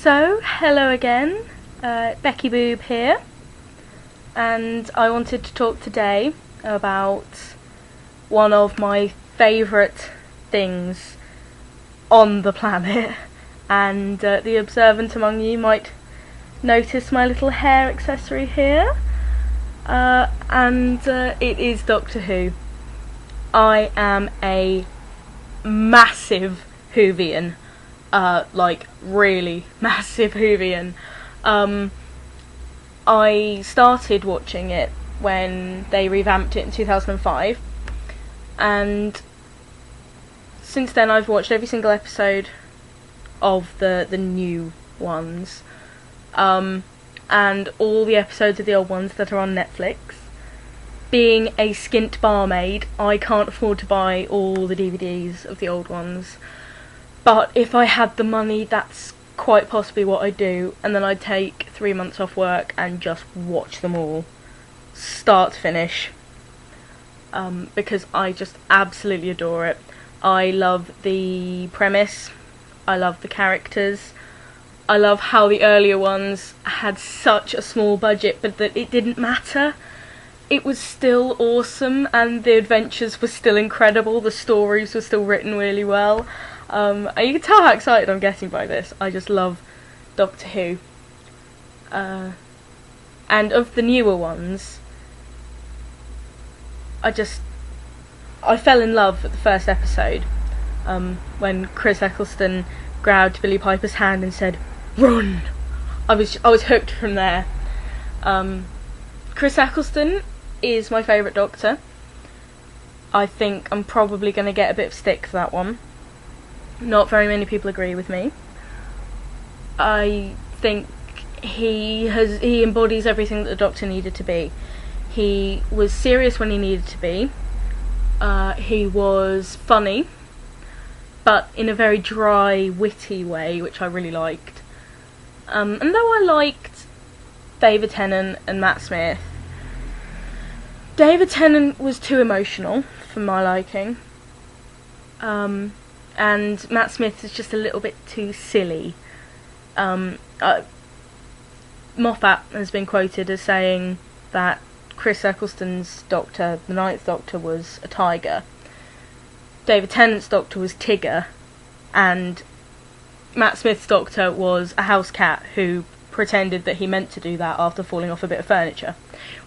So, hello again, BeciBoob here, and I wanted to talk today about one of my favourite things on the planet, and the observant among you might notice my little hair accessory here, and it is Doctor Who. I am a massive Whovian. Like really massive Whovian. I started watching it when they revamped it in 2005, and since then I've watched every single episode of the new ones, and all the episodes of the old ones that are on Netflix. Being a skint barmaid, I can't afford to buy all the DVDs of the old ones. But if I had the money, that's quite possibly what I'd do, and then I'd take 3 months off work and just watch them all, start to finish, because I just absolutely adore it. I love the premise, I love the characters, I love how the earlier ones had such a small budget, but that it didn't matter. It was still awesome, and the adventures were still incredible, the stories were still written really well. You can tell how excited I'm getting by this. I just love Doctor Who. And of the newer ones, I fell in love at the first episode, when Chris Eccleston grabbed Billie Piper's hand and said, "Run!" I was hooked from there. Chris Eccleston is my favourite Doctor. I think I'm probably going to get a bit of stick for that one. Not very many people agree with me. I think he embodies everything that the Doctor needed to be. He was serious when he needed to be. He was funny, but in a very dry, witty way, which I really liked. And though I liked David Tennant and Matt Smith, David Tennant was too emotional for my liking. And Matt Smith is just a little bit too silly. Moffat has been quoted as saying that Chris Eccleston's Doctor, the Ninth Doctor, was a tiger. David Tennant's Doctor was Tigger, and Matt Smith's Doctor was a house cat who pretended that he meant to do that after falling off a bit of furniture.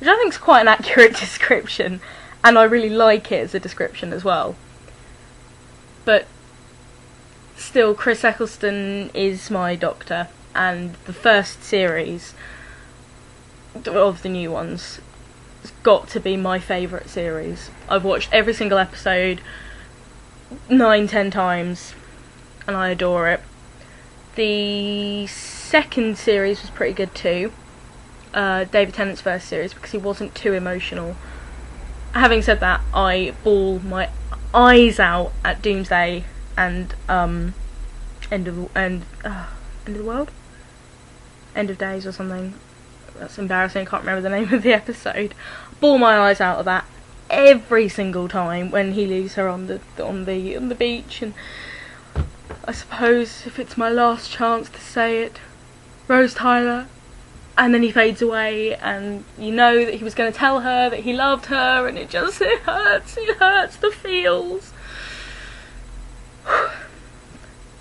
Which I think is quite an accurate description, and I really like it as a description as well. But still, Chris Eccleston is my Doctor, and the first series of the new ones has got to be my favourite series. I've watched every single episode 9-10 times, and I adore it. The second series was pretty good too, David Tennant's first series, because he wasn't too emotional. Having said that, I bawl my eyes out at Doomsday and End of the World? End of Days or something. That's embarrassing, I can't remember the name of the episode. Bawl my eyes out of that every single time when he leaves her on the beach, and I suppose if it's my last chance to say it, Rose Tyler, and then he fades away, and you know that he was going to tell her that he loved her, and it hurts the feels.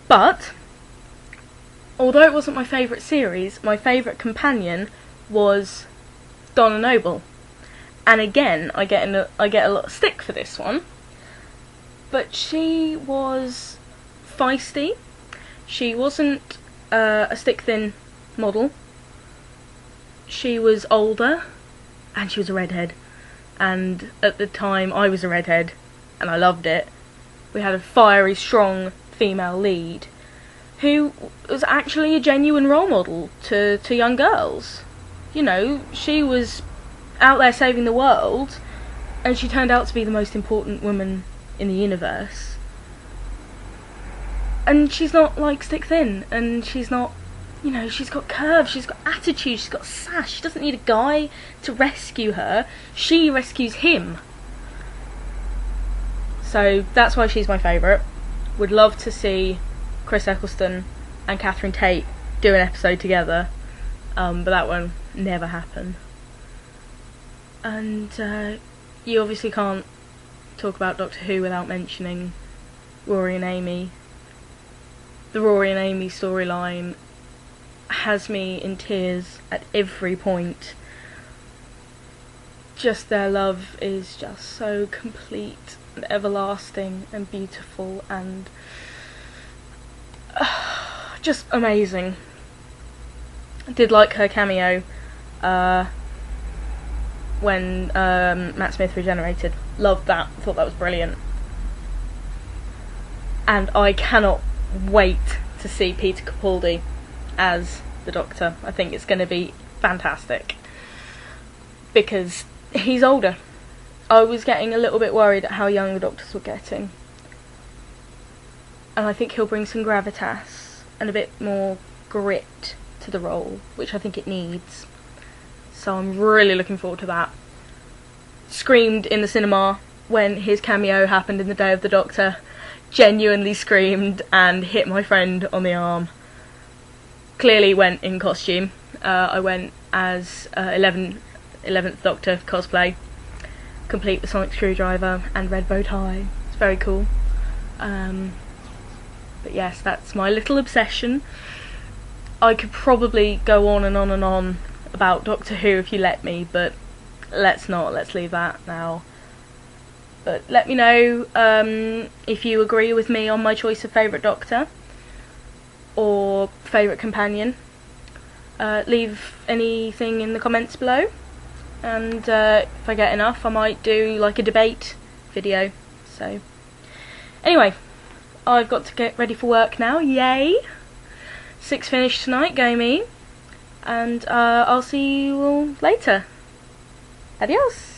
But although it wasn't my favourite series, my favourite companion was Donna Noble. And again, I get a lot of stick for this one, but she was feisty. She wasn't a stick-thin model. She was older, and she was a redhead. And at the time, I was a redhead, and I loved it. We had a fiery, strong female lead who was actually a genuine role model to young girls. You know, she was out there saving the world, and she turned out to be the most important woman in the universe. And she's not like stick thin, and she's not, you know, she's got curves, she's got attitude, she's got sass. She doesn't need a guy to rescue her, she rescues him. So that's why she's my favourite. Would love to see Chris Eccleston and Catherine Tate do an episode together, but that won't never happen. And you obviously can't talk about Doctor Who without mentioning Rory and Amy. The Rory and Amy storyline has me in tears at every point. Just their love is just so complete and everlasting and beautiful and just amazing. I did like her cameo when Matt Smith regenerated. Loved that, thought that was brilliant. And I cannot wait to see Peter Capaldi as the Doctor. I think it's going to be fantastic because he's older. I was getting a little bit worried at how young the Doctors were getting, and I think he'll bring some gravitas and a bit more grit to the role, which I think it needs. So I'm really looking forward to that. Screamed in the cinema when his cameo happened in the Day of the Doctor. Genuinely screamed and hit my friend on the arm. Clearly went in costume. I went as 11th Doctor cosplay, complete with sonic screwdriver and red bow tie. It's very cool. But yes, that's my little obsession. I could probably go on and on and on about Doctor Who if you let me, but let's not. Let's leave that now. But let me know if you agree with me on my choice of favourite Doctor or favourite companion. Leave anything in the comments below, and if I get enough I might do like a debate video. So anyway, I've got to get ready for work now, yay! 6 finished tonight, go me, and I'll see you all later. Adios!